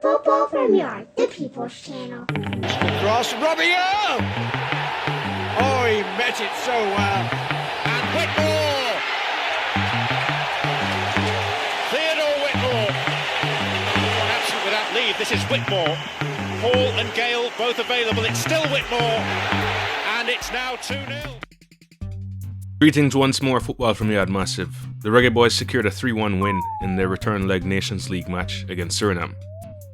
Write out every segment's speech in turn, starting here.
Football from Yard, the People's Channel. Cross, Robbie! Oh, he met it so well. And Whitmore! Theodore Whitmore. An absent without leave. This is Whitmore. Hall and Gale both available. It's still Whitmore. And it's now 2-0. Greetings once more, Football from Yard Massive. The Reggae Boyz secured a 3-1 win in their return leg Nations League match against Suriname.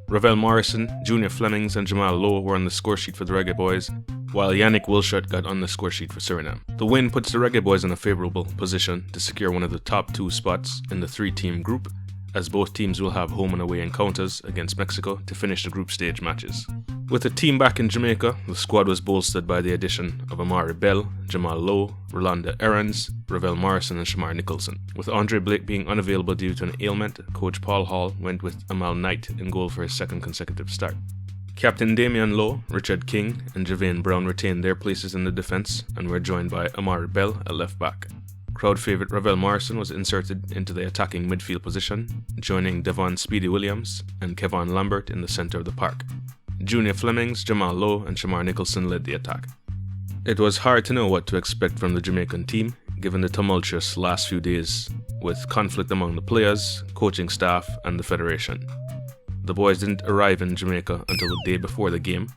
Ravel Morrison, Junior Flemmings and Jamal Lowe were on the score sheet for the Reggae Boyz, while Yannick Wilshut got on the score sheet for Suriname. The win puts the Reggae Boyz in a favourable position to secure one of the top 2 spots in the 3-team group, as both teams will have home and away encounters against Mexico to finish the group stage matches. With the team back in Jamaica, the squad was bolstered by the addition of Amari Bell, Jamal Lowe, Rolanda Aarons, Ravel Morrison and Shamar Nicholson. With Andre Blake being unavailable due to an ailment, coach Paul Hall went with Amal Knight in goal for his second consecutive start. Captain Damian Lowe, Richard King and Javane Brown retained their places in the defence and were joined by Amari Bell at left back. Crowd favourite Ravel Morrison was inserted into the attacking midfield position, joining Devon Speedy Williams and Kevon Lambert in the centre of the park. Junior Flemmings, Jamal Lowe and Shamar Nicholson led the attack. It was hard to know what to expect from the Jamaican team, given the tumultuous last few days, with conflict among the players, coaching staff and the federation. The boys didn't arrive in Jamaica until the day before the game,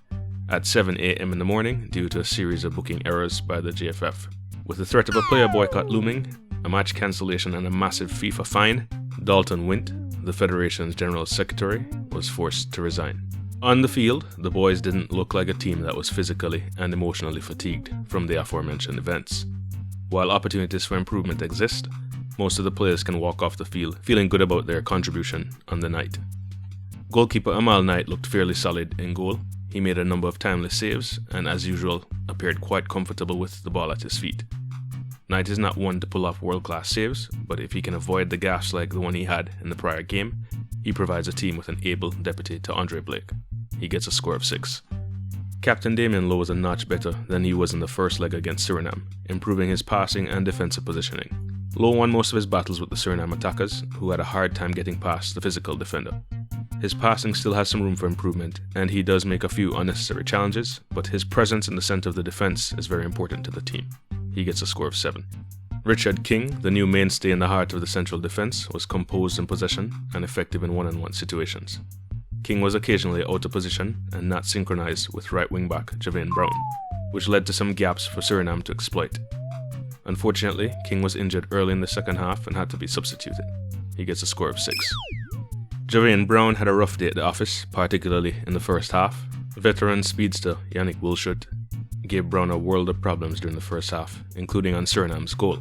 at 7 a.m. in the morning due to a series of booking errors by the JFF. With the threat of a player boycott looming, a match cancellation and a massive FIFA fine, Dalton Wint, the Federation's General Secretary, was forced to resign. On the field, the boys didn't look like a team that was physically and emotionally fatigued from the aforementioned events. While opportunities for improvement exist, most of the players can walk off the field feeling good about their contribution on the night. Goalkeeper Amal Knight looked fairly solid in goal. He made a number of timely saves and, as usual, appeared quite comfortable with the ball at his feet. Knight is not one to pull off world-class saves, but if he can avoid the gaffes like the one he had in the prior game, he provides a team with an able deputy to Andre Blake. He gets a score of 6. Captain Damian Lowe was a notch better than he was in the first leg against Suriname, improving his passing and defensive positioning. Lowe won most of his battles with the Suriname attackers, who had a hard time getting past the physical defender. His passing still has some room for improvement, and he does make a few unnecessary challenges, but his presence in the centre of the defence is very important to the team. He gets a score of 7. Richard King, the new mainstay in the heart of the central defence, was composed in possession and effective in one-on-one situations. King was occasionally out of position and not synchronised with right wing-back Javane Brown, which led to some gaps for Suriname to exploit. Unfortunately, King was injured early in the second half and had to be substituted. He gets a score of 6. Javane Brown had a rough day at the office, particularly in the first half. Veteran speedster Yannick Wilshut gave Brown a world of problems during the first half, including on Suriname's goal.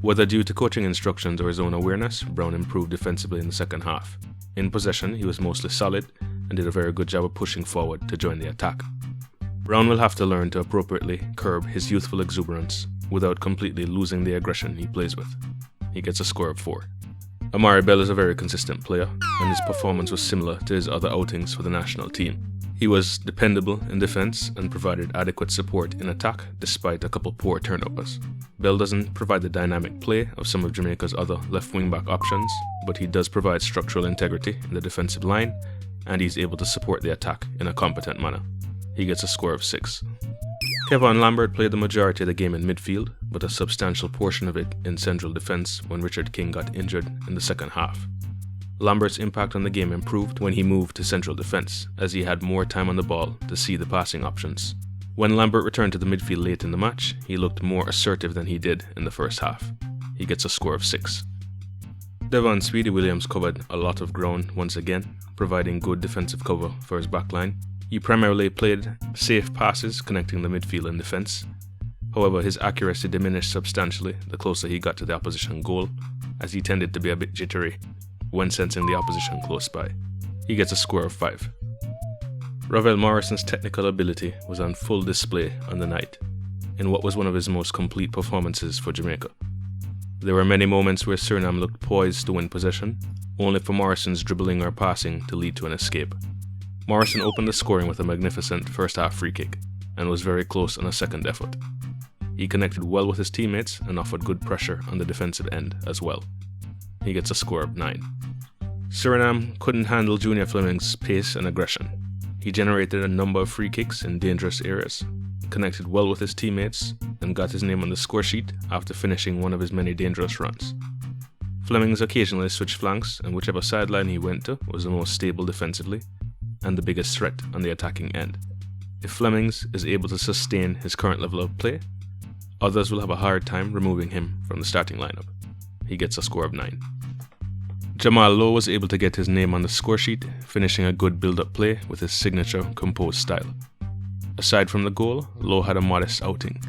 Whether due to coaching instructions or his own awareness, Brown improved defensively in the second half. In possession, he was mostly solid and did a very good job of pushing forward to join the attack. Brown will have to learn to appropriately curb his youthful exuberance without completely losing the aggression he plays with. He gets a score of 4. Amari Bell is a very consistent player, and his performance was similar to his other outings for the national team. He was dependable in defence and provided adequate support in attack despite a couple poor turnovers. Bell doesn't provide the dynamic play of some of Jamaica's other left wing-back options, but he does provide structural integrity in the defensive line, and he's able to support the attack in a competent manner. He gets a score of 6. Kevon Lambert played the majority of the game in midfield, but a substantial portion of it in central defence when Richard King got injured in the second half. Lambert's impact on the game improved when he moved to central defence, as he had more time on the ball to see the passing options. When Lambert returned to the midfield late in the match, he looked more assertive than he did in the first half. He gets a score of 6. Devon Speedy Williams covered a lot of ground once again, providing good defensive cover for his backline. He primarily played safe passes connecting the midfield and defence. However, his accuracy diminished substantially the closer he got to the opposition goal, as he tended to be a bit jittery when sensing the opposition close by. He gets a score of 5. Ravel Morrison's technical ability was on full display on the night, in what was one of his most complete performances for Jamaica. There were many moments where Suriname looked poised to win possession, only for Morrison's dribbling or passing to lead to an escape. Morrison opened the scoring with a magnificent first-half free kick, and was very close on a second effort. He connected well with his teammates and offered good pressure on the defensive end as well. He gets a score of 9. Suriname couldn't handle Junior Flemmings' pace and aggression. He generated a number of free kicks in dangerous areas, connected well with his teammates, and got his name on the score sheet after finishing one of his many dangerous runs. Flemmings occasionally switched flanks, and whichever sideline he went to was the most stable defensively and the biggest threat on the attacking end. If Flemmings is able to sustain his current level of play, others will have a hard time removing him from the starting lineup. He gets a score of 9. Jamal Lowe was able to get his name on the score sheet, finishing a good build-up play with his signature composed style. Aside from the goal, Lowe had a modest outing.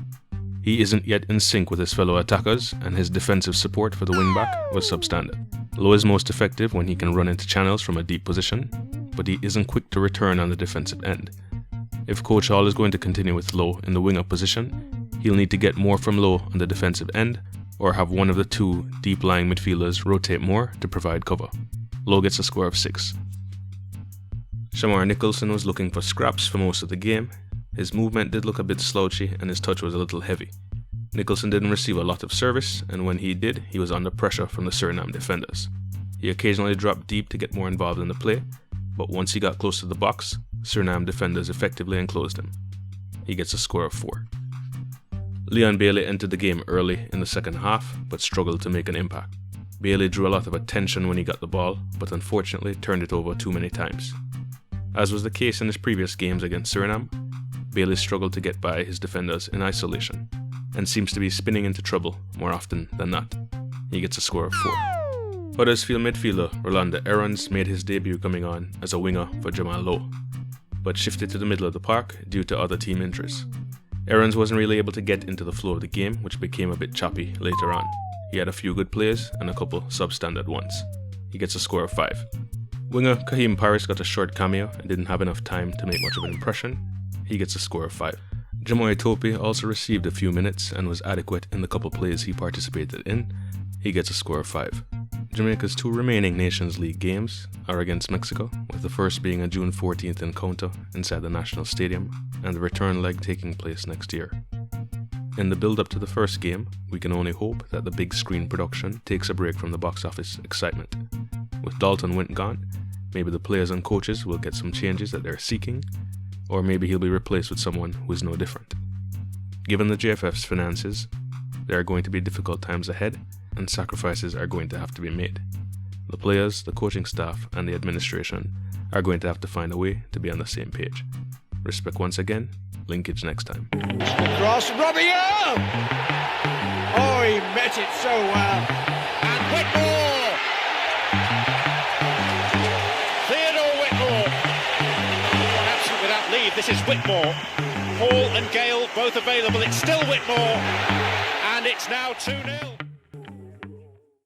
He isn't yet in sync with his fellow attackers, and his defensive support for the wingback was substandard. Lowe is most effective when he can run into channels from a deep position, but he isn't quick to return on the defensive end. If Coach Hall is going to continue with Lowe in the winger position, he'll need to get more from Lowe on the defensive end, or have one of the two deep-lying midfielders rotate more to provide cover. Lowe gets a score of 6. Shamar Nicholson was looking for scraps for most of the game. His movement did look a bit slouchy and his touch was a little heavy. Nicholson didn't receive a lot of service, and when he did, he was under pressure from the Suriname defenders. He occasionally dropped deep to get more involved in the play, but once he got close to the box, Suriname defenders effectively enclosed him. He gets a score of 4. Leon Bailey entered the game early in the second half, but struggled to make an impact. Bailey drew a lot of attention when he got the ball, but unfortunately turned it over too many times. As was the case in his previous games against Suriname, Bailey struggled to get by his defenders in isolation, and seems to be spinning into trouble more often than not. He gets a score of 4. Huddersfield midfielder Rolanda Aarons made his debut coming on as a winger for Jamal Lowe, but shifted to the middle of the park due to other team interests. Aarons wasn't really able to get into the flow of the game, which became a bit choppy later on. He had a few good plays and a couple substandard ones. He gets a score of 5. Winger Kahim Paris got a short cameo and didn't have enough time to make much of an impression. He gets a score of 5. Jamoy Tope also received a few minutes and was adequate in the couple plays he participated in. He gets a score of 5. Jamaica's 2 remaining Nations League games are against Mexico, with the first being a June 14th encounter inside the National Stadium, and the return leg taking place next year. In the build-up to the first game, we can only hope that the big screen production takes a break from the box office excitement. With Dalton Wint gone, maybe the players and coaches will get some changes that they're seeking, or maybe he'll be replaced with someone who is no different. Given the JFF's finances, there are going to be difficult times ahead, and sacrifices are going to have to be made. The players, the coaching staff, and the administration are going to have to find a way to be on the same page. Respect once again. Linkage next time. Cross, Robbie! Oh, he met it so well. And Whitmore! Theodore Whitmore. One absent without leave. This is Whitmore. Hall and Gale both available. It's still Whitmore. And it's now 2-0.